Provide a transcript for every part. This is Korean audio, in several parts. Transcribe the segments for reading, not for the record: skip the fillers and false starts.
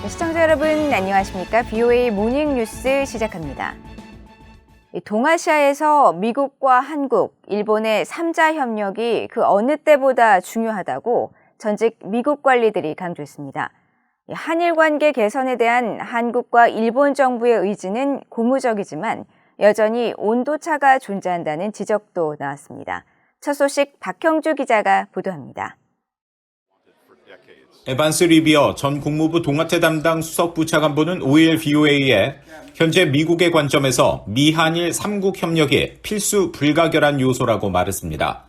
시청자 여러분 안녕하십니까? BOA 모닝 뉴스 시작합니다. 동아시아에서 미국과 한국, 일본의 3자 협력이 그 어느 때보다 중요하다고 전직 미국 관리들이 강조했습니다. 한일 관계 개선에 대한 한국과 일본 정부의 의지는 고무적이지만 여전히 온도차가 존재한다는 지적도 나왔습니다. 첫 소식 박형주 기자가 보도합니다. 에반스 리비어 전 국무부 동아태 담당 수석부 차관보는 5일 BOA에 현재 미국의 관점에서 미한일 3국 협력이 필수 불가결한 요소라고 말했습니다.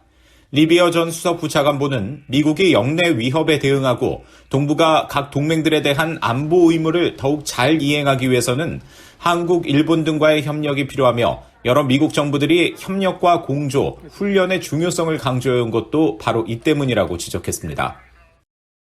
리비어 전 수석부 차관보는 미국이 영내 위협에 대응하고 동북아 각 동맹들에 대한 안보 의무를 더욱 잘 이행하기 위해서는 한국, 일본 등과의 협력이 필요하며 여러 미국 정부들이 협력과 공조, 훈련의 중요성을 강조해온 것도 바로 이 때문이라고 지적했습니다.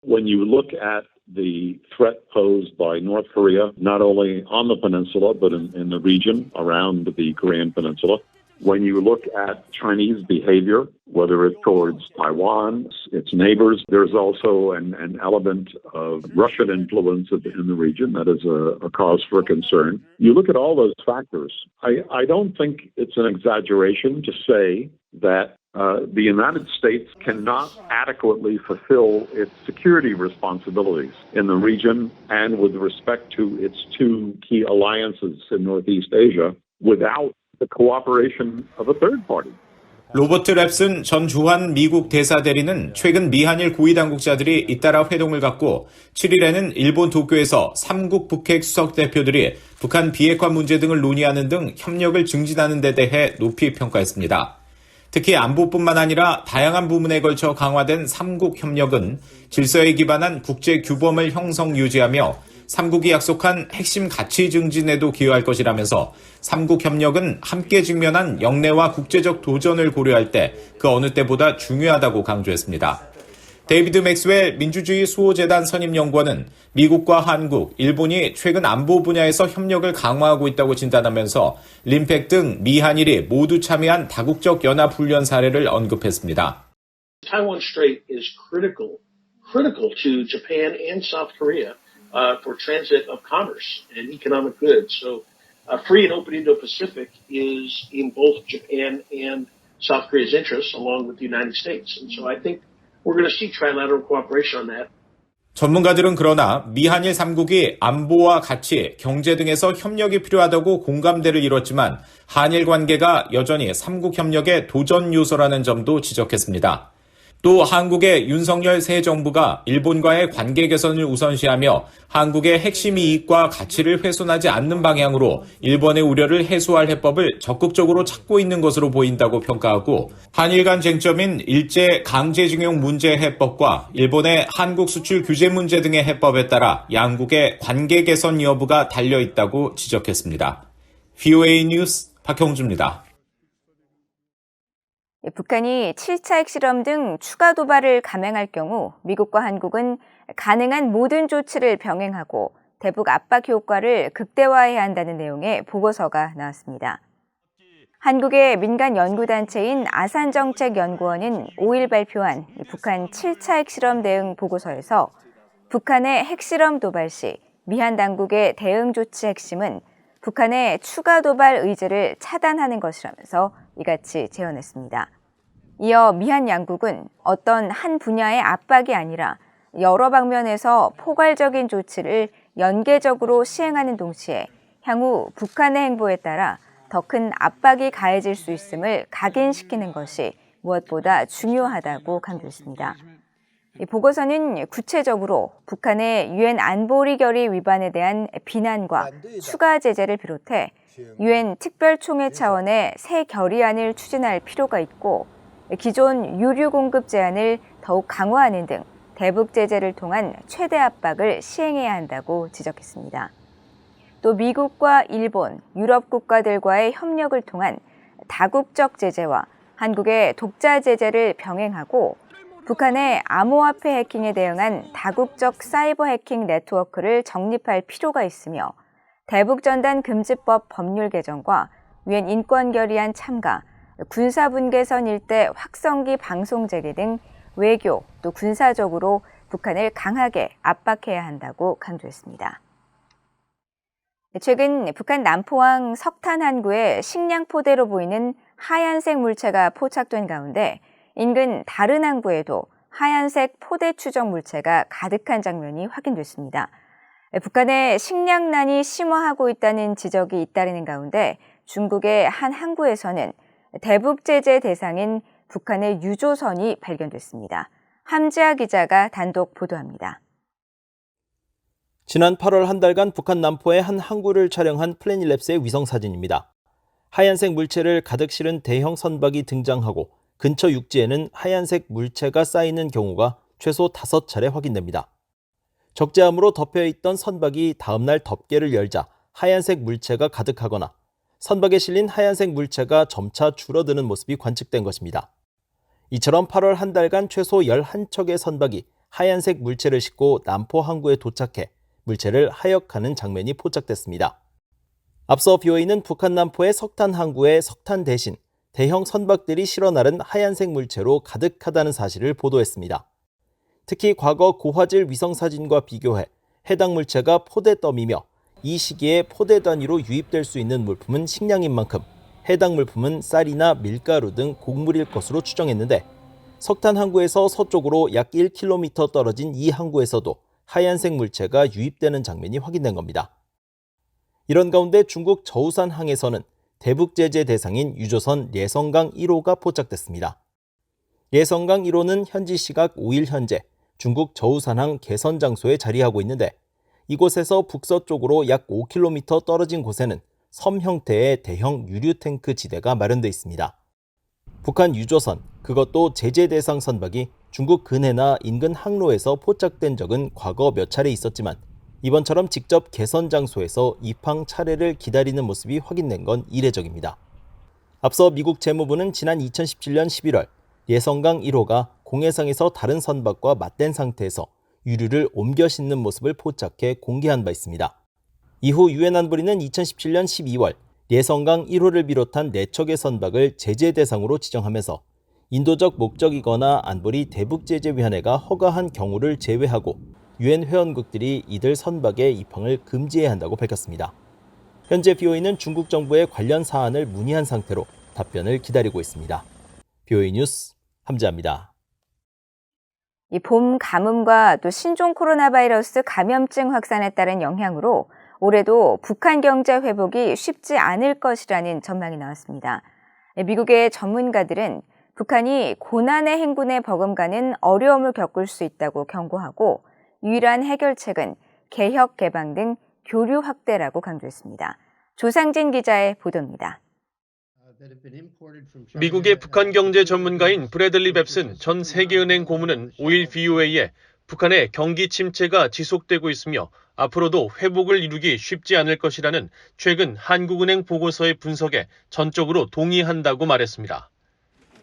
When you look at the threat posed by North Korea, not only on the peninsula, but in the region around the Korean peninsula, when you look at Chinese behavior, whether it's towards Taiwan, its neighbors, there's also an element of Russian influence in the region that is a cause for concern. You look at all those factors. I don't think it's an exaggeration to say that the United States cannot adequately fulfill its security responsibilities in the region and with respect to its two key alliances in Northeast Asia without the cooperation of a third party. 로버트 랩슨 전 주한 미국 대사 대리는 최근 미한일 고위 당국자들이 잇따라 회동을 갖고 7일에는 일본 도쿄에서 3국 북핵 수석 대표들이 북한 비핵화 문제 등을 논의하는 등 협력을 증진하는 데 대해 높이 평가했습니다. 특히 안보뿐만 아니라 다양한 부문에 걸쳐 강화된 3국 협력은 질서에 기반한 국제 규범을 형성 유지하며 3국이 약속한 핵심 가치 증진에도 기여할 것이라면서 3국 협력은 함께 직면한 영내와 국제적 도전을 고려할 때 그 어느 때보다 중요하다고 강조했습니다. 데이비드 맥스웰 민주주의 수호재단 선임연구원은 미국과 한국, 일본이 최근 안보 분야에서 협력을 강화하고 있다고 진단하면서 림팩 등 미한일이 모두 참여한 다국적 연합 훈련 사례를 언급했습니다. Taiwan Strait is critical to Japan and South Korea for transit of commerce and economic goods. So free and open Indo-Pacific is in both Japan and South Korea's interests along with the United States. And so I think we're going to see trilateral cooperation on that. 전문가들은 그러나 미한일 3국이 안보와 가치, 경제 등에서 협력이 필요하다고 공감대를 이뤘지만 한일 관계가 여전히 3국 협력의 도전 요소라는 점도 지적했습니다. 또 한국의 윤석열 새 정부가 일본과의 관계 개선을 우선시하며 한국의 핵심 이익과 가치를 훼손하지 않는 방향으로 일본의 우려를 해소할 해법을 적극적으로 찾고 있는 것으로 보인다고 평가하고 한일 간 쟁점인 일제 강제징용 문제 해법과 일본의 한국 수출 규제 문제 등의 해법에 따라 양국의 관계 개선 여부가 달려있다고 지적했습니다. BOA 뉴스 박형주입니다. 북한이 7차 핵실험 등 추가 도발을 감행할 경우 미국과 한국은 가능한 모든 조치를 병행하고 대북 압박 효과를 극대화해야 한다는 내용의 보고서가 나왔습니다. 한국의 민간 연구단체인 아산정책연구원은 5일 발표한 북한 7차 핵실험 대응 보고서에서 북한의 핵실험 도발 시 미한 당국의 대응 조치 핵심은 북한의 추가 도발 의지를 차단하는 것이라면서 이같이 제언했습니다. 이어 미한 양국은 어떤 한 분야의 압박이 아니라 여러 방면에서 포괄적인 조치를 연계적으로 시행하는 동시에 향후 북한의 행보에 따라 더 큰 압박이 가해질 수 있음을 각인시키는 것이 무엇보다 중요하다고 강조했습니다. 이 보고서는 구체적으로 북한의 유엔 안보리 결의 위반에 대한 비난과 추가 제재를 비롯해 유엔 특별총회 차원의 새 결의안을 추진할 필요가 있고 기존 유류 공급 제한을 더욱 강화하는 등 대북 제재를 통한 최대 압박을 시행해야 한다고 지적했습니다. 또 미국과 일본, 유럽 국가들과의 협력을 통한 다국적 제재와 한국의 독자 제재를 병행하고 북한의 암호화폐 해킹에 대응한 다국적 사이버 해킹 네트워크를 정립할 필요가 있으며 대북전단 금지법 법률 개정과 유엔 인권결의안 참가, 군사분계선 일대 확성기 방송 재개 등 외교 또 군사적으로 북한을 강하게 압박해야 한다고 강조했습니다. 최근 북한 남포항 석탄 항구에 식량 포대로 보이는 하얀색 물체가 포착된 가운데 인근 다른 항구에도 하얀색 포대 추정 물체가 가득한 장면이 확인됐습니다. 북한의 식량난이 심화하고 있다는 지적이 잇따르는 가운데 중국의 한 항구에서는 대북 제재 대상인 북한의 유조선이 발견됐습니다. 함지아 기자가 단독 보도합니다. 지난 8월 한 달간 북한 남포의 한 항구를 촬영한 플래닛랩스의 위성사진입니다. 하얀색 물체를 가득 실은 대형 선박이 등장하고 근처 육지에는 하얀색 물체가 쌓이는 경우가 최소 5차례 확인됩니다. 적재함으로 덮여있던 선박이 다음날 덮개를 열자 하얀색 물체가 가득하거나 선박에 실린 하얀색 물체가 점차 줄어드는 모습이 관측된 것입니다. 이처럼 8월 한 달간 최소 11척의 선박이 하얀색 물체를 싣고 남포 항구에 도착해 물체를 하역하는 장면이 포착됐습니다. 앞서 BOA는 북한 남포의 석탄 항구에 석탄 대신 대형 선박들이 실어 나른 하얀색 물체로 가득하다는 사실을 보도했습니다. 특히 과거 고화질 위성사진과 비교해 해당 물체가 포대 더미며 이 시기에 포대 단위로 유입될 수 있는 물품은 식량인 만큼 해당 물품은 쌀이나 밀가루 등 곡물일 것으로 추정했는데 석탄 항구에서 서쪽으로 약 1km 떨어진 이 항구에서도 하얀색 물체가 유입되는 장면이 확인된 겁니다. 이런 가운데 중국 저우산항에서는 대북 제재 대상인 유조선 예성강 1호가 포착됐습니다. 예성강 1호는 현지 시각 5일 현재 중국 저우산항 개선 장소에 자리하고 있는데 이곳에서 북서쪽으로 약 5km 떨어진 곳에는 섬 형태의 대형 유류 탱크 지대가 마련돼 있습니다. 북한 유조선, 그것도 제재 대상 선박이 중국 근해나 인근 항로에서 포착된 적은 과거 몇 차례 있었지만 이번처럼 직접 개선 장소에서 입항 차례를 기다리는 모습이 확인된 건 이례적입니다. 앞서 미국 재무부는 지난 2017년 11월 예성강 1호가 공해상에서 다른 선박과 맞댄 상태에서 유류를 옮겨 싣는 모습을 포착해 공개한 바 있습니다. 이후 유엔 안보리는 2017년 12월 예성강 1호를 비롯한 4척의 선박을 제재 대상으로 지정하면서 인도적 목적이거나 안보리 대북제재위원회가 허가한 경우를 제외하고 유엔 회원국들이 이들 선박의 입항을 금지해야 한다고 밝혔습니다. 현재 BOA는 중국 정부의 관련 사안을 문의한 상태로 답변을 기다리고 있습니다. BOA 뉴스 함지아입니다. 이 봄 가뭄과 또 신종 코로나 바이러스 감염증 확산에 따른 영향으로 올해도 북한 경제 회복이 쉽지 않을 것이라는 전망이 나왔습니다. 미국의 전문가들은 북한이 고난의 행군에 버금가는 어려움을 겪을 수 있다고 경고하고 유일한 해결책은 개혁 개방 등 교류 확대라고 강조했습니다. 조상진 기자의 보도입니다. 미국의 북한 경제 전문가인 브래들리 뱁슨 전 세계은행 고문은 5일 BOA에 북한의 경기 침체가 지속되고 있으며 앞으로도 회복을 이루기 쉽지 않을 것이라는 최근 한국은행 보고서의 분석에 전적으로 동의한다고 말했습니다.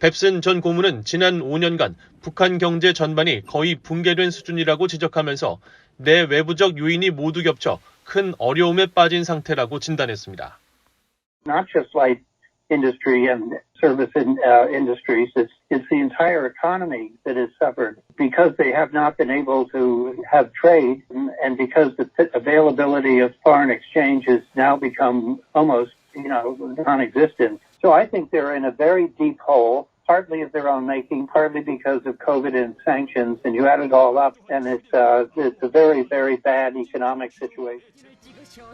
뱁슨 전 고문은 지난 5년간 북한 경제 전반이 거의 붕괴된 수준이라고 지적하면서 내외부적 요인이 모두 겹쳐 큰 어려움에 빠진 상태라고 진단했습니다. Not just light industry and service industries, it's the entire economy that has suffered because they have not been able to have trade and because the availability of foreign exchange has now become almost, non-existent. So I think they're in a very deep hole, partly of their own making, partly because of COVID and sanctions, and you add it all up, and it's a very, very bad economic situation.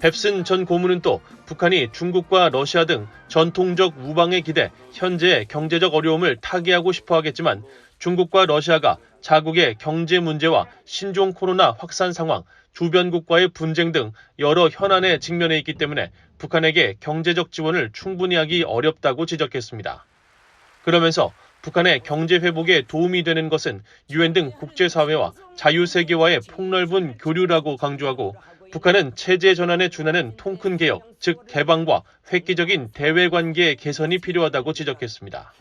뱁슨 전 고문은 또 북한이 중국과 러시아 등 전통적 우방에 기대 현재의 경제적 어려움을 타개하고 싶어 하겠지만 중국과 러시아가 자국의 경제 문제와 신종 코로나 확산 상황, 주변국과의 분쟁 등 여러 현안에 직면해 있기 때문에 북한에게 경제적 지원을 충분히 하기 어렵다고 지적했습니다. 그러면서 북한의 경제 회복에 도움이 되는 것은 유엔 등 국제사회와 자유세계와의 폭넓은 교류라고 강조하고 북한은 체제 전환에 준하는 통큰 개혁, 즉 개방과 획기적인 대외관계 개선이 필요하다고 지적했습니다.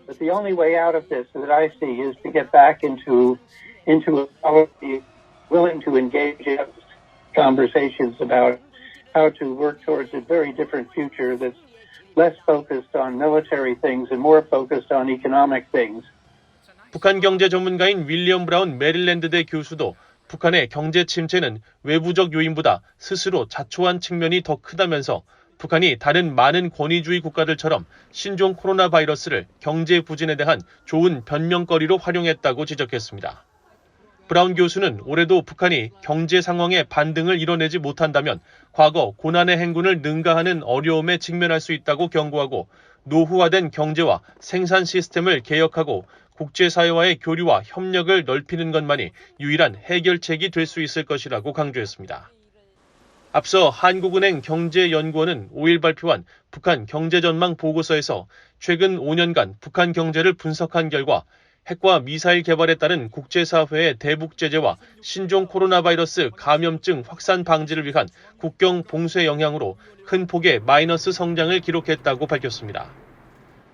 But the only way out of this that I see is to get back into a policy willing to engage in conversations about how to work towards a very different future that's less focused on military things and more focused on economic things. 북한 경제 전문가인 윌리엄 브라운 메릴랜드대 교수도 북한의 경제 침체는 외부적 요인보다 스스로 자초한 측면이 더 크다면서 북한이 다른 많은 권위주의 국가들처럼 신종 코로나 바이러스를 경제 부진에 대한 좋은 변명거리로 활용했다고 지적했습니다. 브라운 교수는 올해도 북한이 경제 상황에 반등을 이뤄내지 못한다면 과거 고난의 행군을 능가하는 어려움에 직면할 수 있다고 경고하고 노후화된 경제와 생산 시스템을 개혁하고 국제사회와의 교류와 협력을 넓히는 것만이 유일한 해결책이 될 수 있을 것이라고 강조했습니다. 앞서 한국은행 경제연구원은 5일 발표한 북한 경제전망 보고서에서 최근 5년간 북한 경제를 분석한 결과 핵과 미사일 개발에 따른 국제사회의 대북 제재와 신종 코로나 바이러스 감염증 확산 방지를 위한 국경 봉쇄 영향으로 큰 폭의 마이너스 성장을 기록했다고 밝혔습니다.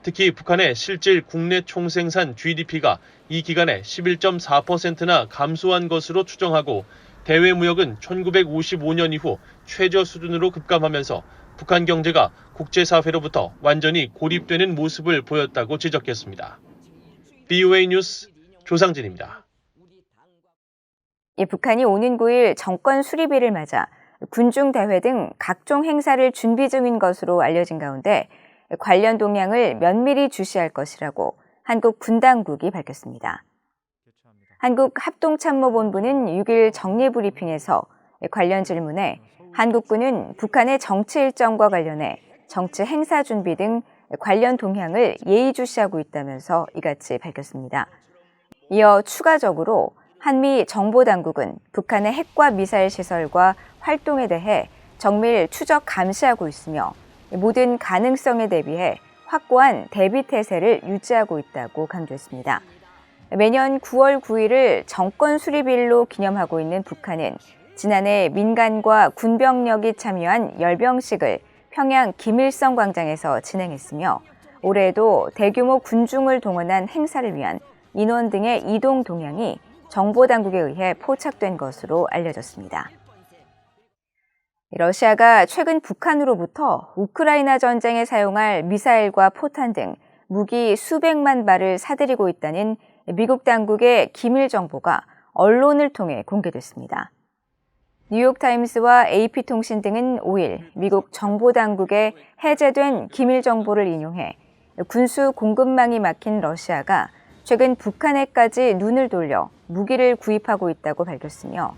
특히 북한의 실질 국내 총생산 GDP가 이 기간에 11.4%나 감소한 것으로 추정하고 대외 무역은 1955년 이후 최저 수준으로 급감하면서 북한 경제가 국제사회로부터 완전히 고립되는 모습을 보였다고 지적했습니다. BOA 뉴스 조상진입니다. 북한이 오는 9일 정권 수립일을 맞아 군중대회 등 각종 행사를 준비 중인 것으로 알려진 가운데 관련 동향을 면밀히 주시할 것이라고 한국 군당국이 밝혔습니다. 한국합동참모본부는 6일 정례브리핑에서 관련 질문에 한국군은 북한의 정치 일정과 관련해 정치 행사 준비 등 관련 동향을 예의주시하고 있다면서 이같이 밝혔습니다. 이어 추가적으로 한미 정보당국은 북한의 핵과 미사일 시설과 활동에 대해 정밀 추적 감시하고 있으며 모든 가능성에 대비해 확고한 대비태세를 유지하고 있다고 강조했습니다. 매년 9월 9일을 정권 수립일로 기념하고 있는 북한은 지난해 민간과 군병력이 참여한 열병식을 평양 김일성 광장에서 진행했으며 올해에도 대규모 군중을 동원한 행사를 위한 인원 등의 이동 동향이 정보당국에 의해 포착된 것으로 알려졌습니다. 러시아가 최근 북한으로부터 우크라이나 전쟁에 사용할 미사일과 포탄 등 무기 수백만 발을 사들이고 있다는 미국 당국의 기밀 정보가 언론을 통해 공개됐습니다. 뉴욕타임스와 AP통신 등은 5일 미국 정보당국의 해제된 기밀 정보를 인용해 군수 공급망이 막힌 러시아가 최근 북한에까지 눈을 돌려 무기를 구입하고 있다고 밝혔으며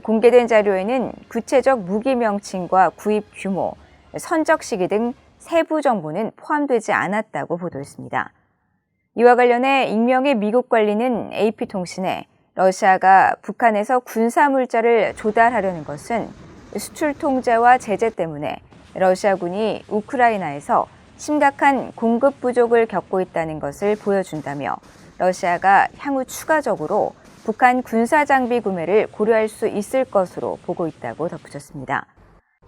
공개된 자료에는 구체적 무기 명칭과 구입 규모, 선적 시기 등 세부 정보는 포함되지 않았다고 보도했습니다. 이와 관련해 익명의 미국 관리는 AP통신에 러시아가 북한에서 군사 물자를 조달하려는 것은 수출 통제와 제재 때문에 러시아군이 우크라이나에서 심각한 공급 부족을 겪고 있다는 것을 보여준다며 러시아가 향후 추가적으로 북한 군사 장비 구매를 고려할 수 있을 것으로 보고 있다고 덧붙였습니다.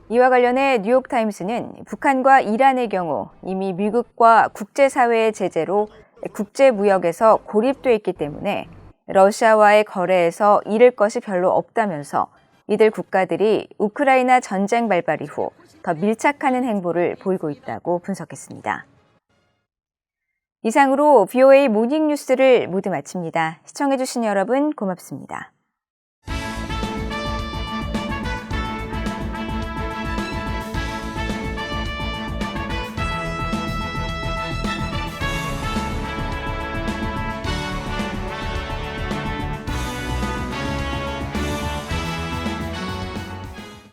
이와 관련해 뉴욕타임스는 북한과 이란의 경우 이미 미국과 국제사회의 제재로 국제무역에서 고립돼 있기 때문에 러시아와의 거래에서 잃을 것이 별로 없다면서 이들 국가들이 우크라이나 전쟁 발발 이후 더 밀착하는 행보를 보이고 있다고 분석했습니다. 이상으로 BOA 모닝뉴스를 모두 마칩니다. 시청해주신 여러분 고맙습니다.